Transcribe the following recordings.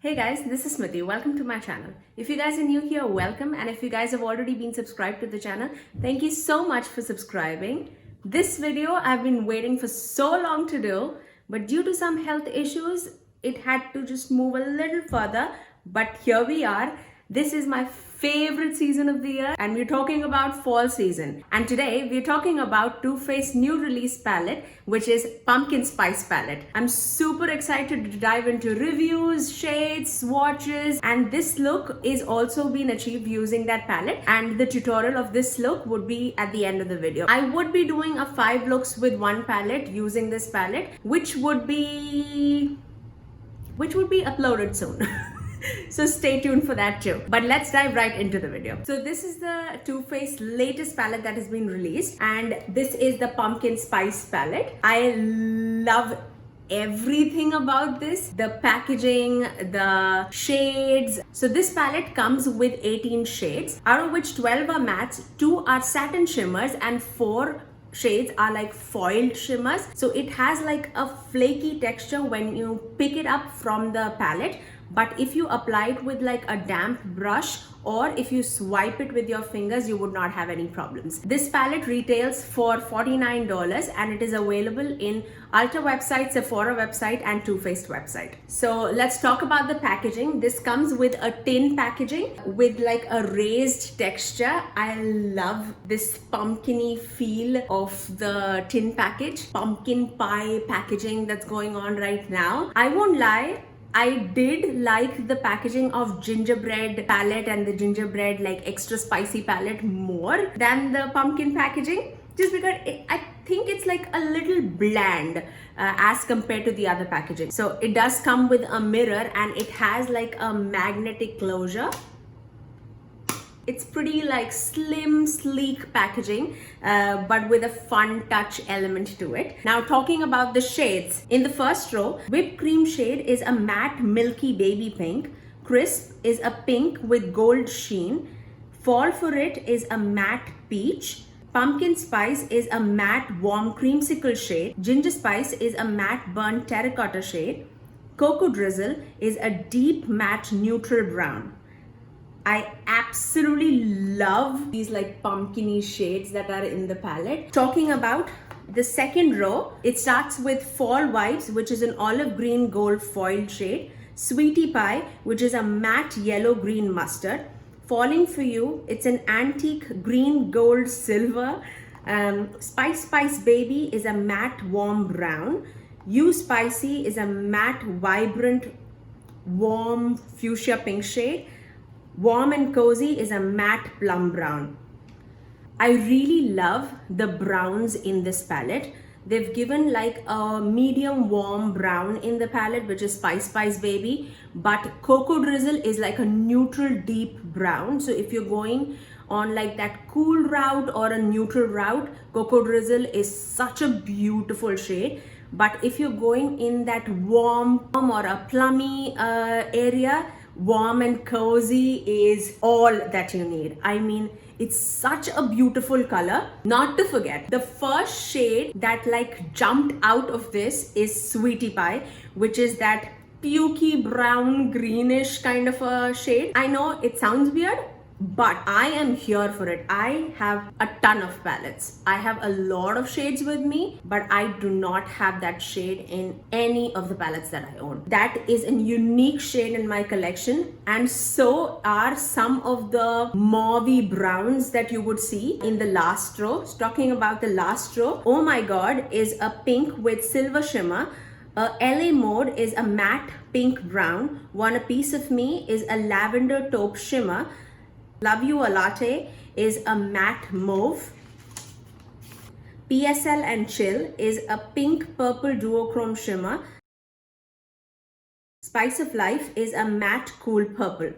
Hey guys, this is Smithy. Welcome to my channel. If you guys are new here, welcome. And if you guys have already been subscribed to the channel, thank you so much for subscribing. This video I've been waiting for so long to do, but due to some health issues, it had to just move a little further. But here we are. This is my favorite season of the year and we're talking about fall season. And today we're talking about Too Faced's new release palette, which is Pumpkin Spice palette. I'm super excited to dive into reviews, shades, swatches, and this look is also being achieved using that palette. And the tutorial of this look would be at the end of the video. I would be doing a 5 looks with one palette using this palette, which would be uploaded soon. So stay tuned for that too. But let's dive right into the video. So this is the Too Faced latest palette that has been released, and this is the Pumpkin Spice palette. I love everything about this, the packaging, the shades. So this palette comes with 18 shades, out of which 12 are mattes, 2 are satin shimmers, and 4 shades are like foiled shimmers. So it has like a flaky texture when you pick it up from the palette, but if you apply it with like a damp brush or if you swipe it with your fingers, you would not have any problems. This palette retails for $49 and it is available in Ulta website, Sephora website, and Too Faced website. So let's talk about the packaging. This comes with a tin packaging with like a raised texture. I love this pumpkin-y feel of the tin package, pumpkin pie packaging that's going on right now. I won't lie, I did like the packaging of gingerbread palette and the gingerbread like extra spicy palette more than the pumpkin packaging, just because I think it's like a little bland as compared to the other packaging. So it does come with a mirror and it has like a magnetic closure. It's pretty like slim, sleek packaging, but with a fun touch element to it. Now talking about the shades. In the first row, whipped cream shade is a matte milky baby pink. Crisp is a pink with gold sheen. Fall for it is a matte peach. Pumpkin Spice is a matte warm creamsicle shade. Ginger Spice is a matte burnt terracotta shade. Cocoa Drizzle is a deep matte neutral brown. I absolutely love these like pumpkin-y shades that are in the palette. Talking about the second row, it starts with Fall Vibes, which is an olive green gold foiled shade. Sweetie Pie, which is a matte yellow green mustard. Falling for You, it's an antique green gold silver. Spice Baby is a matte warm brown. You Spicy is a matte vibrant warm fuchsia pink shade. Warm and Cozy is a matte plum brown. I really love the browns in this palette. They've given like a medium warm brown in the palette, which is Spice Baby, but Cocoa Drizzle is like a neutral deep brown. So if you're going on like that cool route or a neutral route, Cocoa Drizzle is such a beautiful shade. But if you're going in that warm or a plummy area, Warm and Cozy is all that you need. I mean, it's such a beautiful color. Not to forget, the first shade that like jumped out of this is Sweetie Pie, which is that pukey brown greenish kind of a shade. I know it sounds weird, but I am here for it. I have a ton of palettes. I have a lot of shades with me, but I do not have that shade in any of the palettes that I own. That is a unique shade in my collection, and so are some of the mauvey browns that you would see in the last row. Talking about the last row, Oh My God is a pink with silver shimmer. LA Mode is a matte pink brown. Want a Piece of Me is a lavender taupe shimmer. Love You a Latte is a matte mauve. PSL and Chill is a pink purple duochrome shimmer. Spice of Life is a matte cool purple.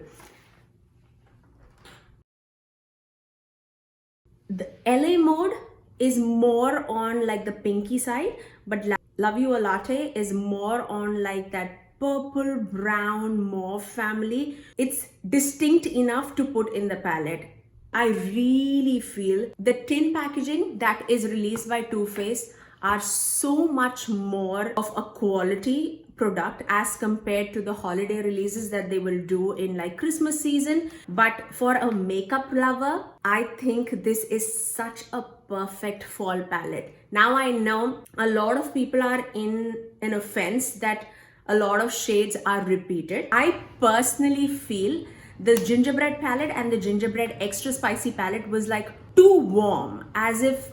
The LA Mode is more on like the pinky side, but Love You a Latte is more on like that purple, brown, mauve family. It's distinct enough to put in the palette. I really feel the tin packaging that is released by Too Faced are so much more of a quality product as compared to the holiday releases that they will do in like Christmas season. But for a makeup lover, I think this is such a perfect fall palette. Now I know a lot of people are in an offense that a lot of shades are repeated. I personally feel the gingerbread palette and the gingerbread extra spicy palette was like too warm, as if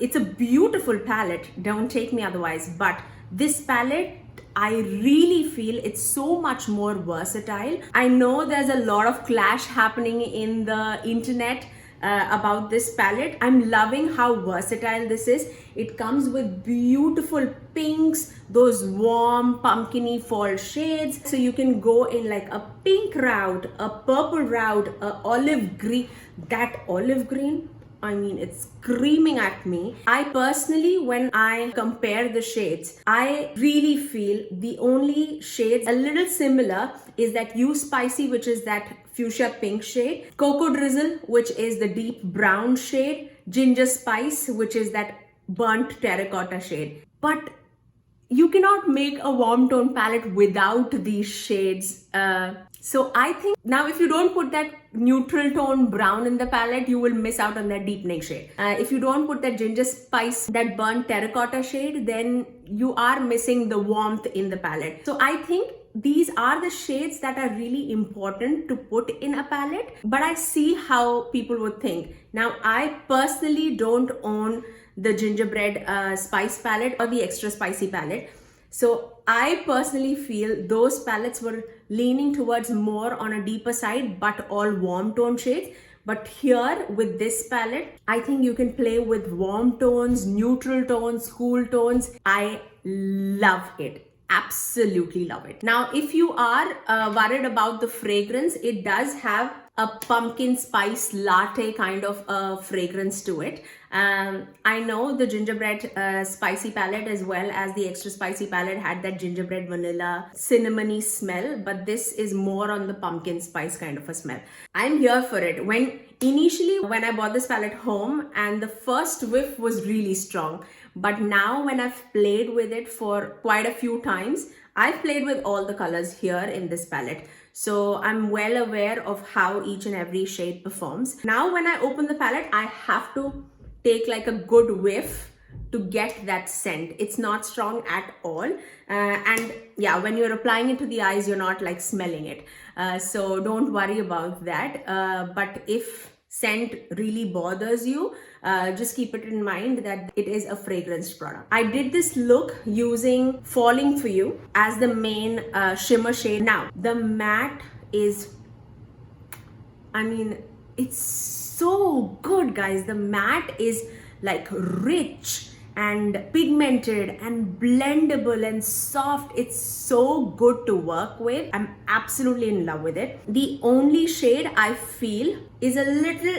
it's a beautiful palette, don't take me otherwise, but this palette, I really feel it's so much more versatile. I know there's a lot of clash happening in the internet about this palette. I'm loving how versatile this is. It comes with beautiful pinks, those warm pumpkiny fall shades. So you can go in like a pink route, a purple route, a olive green. That olive green, I mean, it's screaming at me. I personally, when I compare the shades, I really feel the only shades a little similar is that You Spicy, which is that fuchsia pink shade, Cocoa Drizzle, which is the deep brown shade, Ginger Spice, which is that burnt terracotta shade. But you cannot make a warm tone palette without these shades. So I think now if you don't put that neutral tone brown in the palette, you will miss out on that deepening shade. If you don't put that ginger spice, that burnt terracotta shade, then you are missing the warmth in the palette. So I think these are the shades that are really important to put in a palette, but I see how people would think. Now, I personally don't own the gingerbread spice palette or the extra spicy palette. So I personally feel those palettes were leaning towards more on a deeper side, but all warm tone shades. But here with this palette, I think you can play with warm tones, neutral tones, cool tones. I love it. Absolutely love it. Now, if you are worried about the fragrance, it does have a pumpkin spice latte kind of a fragrance to it. I know the gingerbread spicy palette as well as the extra spicy palette had that gingerbread vanilla cinnamony smell, but this is more on the pumpkin spice kind of a smell. I'm here for it. Initially when I bought this palette home, and the first whiff was really strong, but now when I've played with it for quite a few times, I've played with all the colors here in this palette. So I'm well aware of how each and every shade performs. Now when I open the palette, I have to take like a good whiff to get that scent. It's not strong at all. And yeah, when you're applying it to the eyes, you're not like smelling it. So don't worry about that. But if scent really bothers you, just keep it in mind that it is a fragranced product. I did this look using Falling For You as the main shimmer shade. Now, the matte is, I mean, it's so good, guys. The matte is like rich and pigmented and blendable and soft. It's so good to work with. I'm absolutely in love with it. The only shade I feel is a little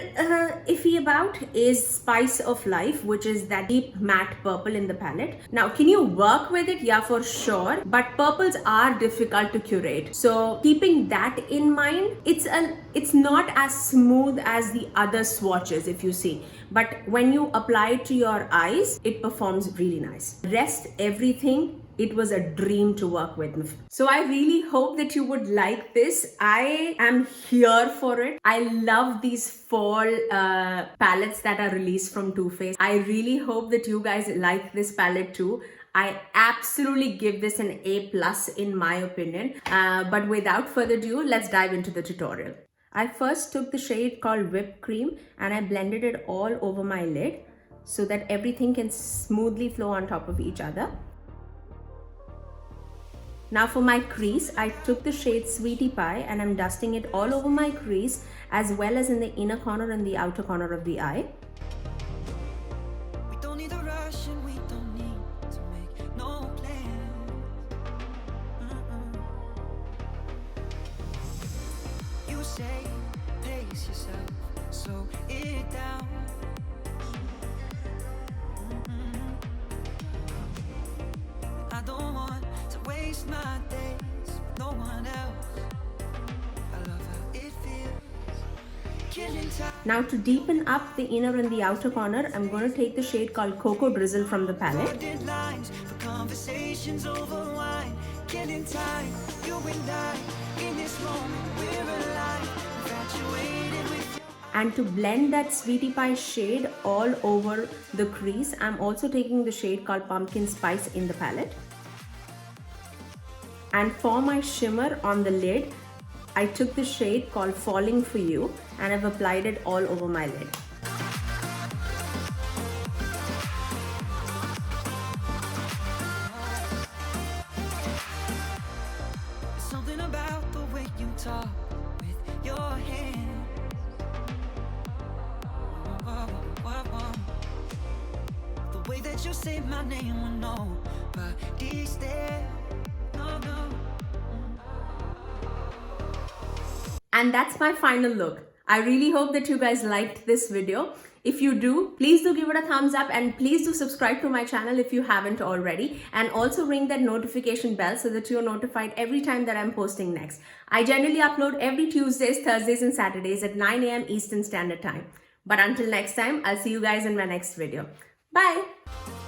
iffy about is Spice of Life, which is that deep matte purple in the palette. Now, can you work with it? Yeah, for sure. But purples are difficult to curate. So keeping that in mind, it's not as smooth as the other swatches, if you see. But when you apply it to your eyes, it performs really nice. Rest, everything, it was a dream to work with. So I really hope that you would like this. I am here for it. I love these fall palettes that are released from Too Faced. I really hope that you guys like this palette too. I absolutely give this an A+ in my opinion. But without further ado, let's dive into the tutorial. I first took the shade called Whipped Cream and I blended it all over my lid so that everything can smoothly flow on top of each other. Now for my crease, I took the shade Sweetie Pie and I'm dusting it all over my crease as well as in the inner corner and the outer corner of the eye. We don't need a rush and we don't need to make no plan. You say, pace yourself, slow it down. I don't want to waste my days with no one else. I love how it feels. Killing time. Now to deepen up the inner and the outer corner, I'm going to take the shade called Cocoa Drizzle from the palette. Deadlines for conversations over wine. killing time. You and I, in this moment, we're alive. Infatuated with you. And to blend that sweetie pie shade all over the crease, I'm also taking the shade called Pumpkin Spice in the palette. And for my shimmer on the lid, I took the shade called Falling For You and I've applied it all over my lid. Something about the way you talk with your hand. The way that you say my name, I know, but these there, no, no. And that's my final look. I really hope that you guys liked this video. If you do, please do give it a thumbs up and please do subscribe to my channel if you haven't already, and also ring that notification bell so that you're notified every time that I'm posting next. I generally upload every Tuesdays, Thursdays and Saturdays at 9 a.m. Eastern Standard Time. But until next time, I'll see you guys in my next video. Bye!